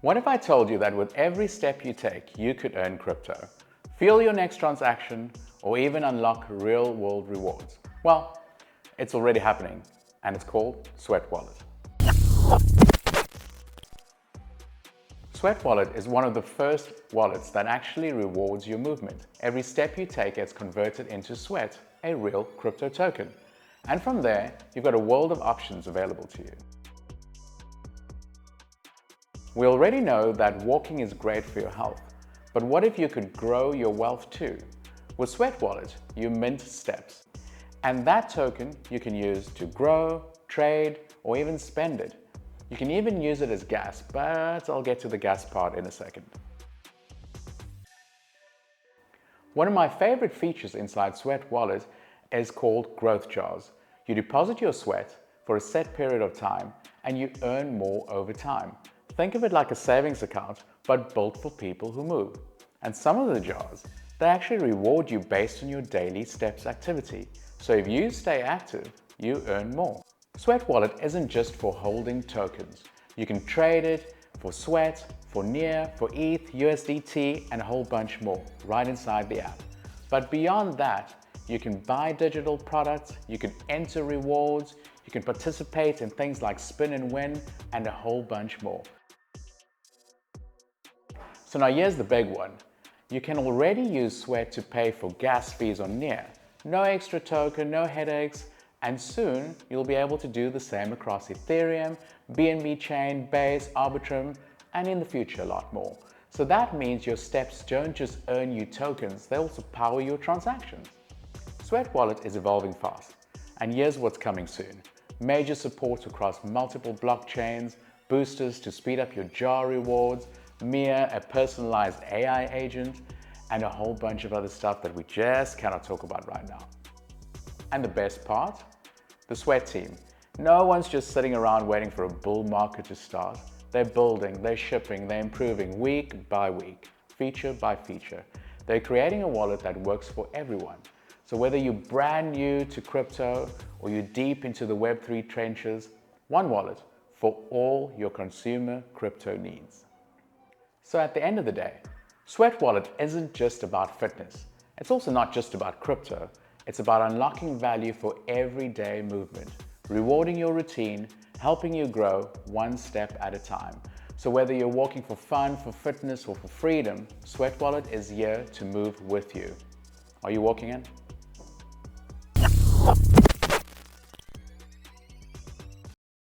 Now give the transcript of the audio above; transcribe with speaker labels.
Speaker 1: What if I told you that with every step you take, you could earn crypto, fuel your next transaction, or even unlock real-world rewards? Well, it's already happening, and it's called Sweat Wallet. Sweat Wallet is one of the first wallets that actually rewards your movement. Every step you take gets converted into Sweat, a real crypto token. And from there, you've got a world of options available to you. We already know that walking is great for your health, but what if you could grow your wealth too? With Sweat Wallet, you mint steps. And that token you can use to grow, trade, or even spend it. You can even use it as gas, but I'll get to the gas part in a second. One of my favorite features inside Sweat Wallet is called growth jars. You deposit your sweat for a set period of time and you earn more over time. Think of it like a savings account, but built for people who move. And some of the jars, they actually reward you based on your daily steps activity. So if you stay active, you earn more. Sweat Wallet isn't just for holding tokens. You can trade it for Sweat, for NEAR, for ETH, USDT, and a whole bunch more right inside the app. But beyond that, you can buy digital products, you can enter rewards, you can participate in things like spin and win, and a whole bunch more. So now here's the big one. You can already use Sweat to pay for gas fees on NEAR. No extra token, no headaches, and soon you'll be able to do the same across Ethereum, BNB Chain, Base, Arbitrum, and in the future a lot more. So that means your steps don't just earn you tokens, they also power your transactions. Sweat Wallet is evolving fast, and here's what's coming soon. Major support across multiple blockchains, boosters to speed up your jar rewards, Mia, a personalized AI agent, and a whole bunch of other stuff that we just cannot talk about right now. And the best part? The Sweat team. No one's just sitting around waiting for a bull market to start. They're building, they're shipping, they're improving week by week, feature by feature. They're creating a wallet that works for everyone. So whether you're brand new to crypto or you're deep into the Web3 trenches, one wallet for all your consumer crypto needs. So at the end of the day, Sweat Wallet isn't just about fitness. It's also not just about crypto. It's about unlocking value for everyday movement, rewarding your routine, helping you grow one step at a time. So whether you're walking for fun, for fitness, or for freedom, Sweat Wallet is here to move with you. Are you walking in?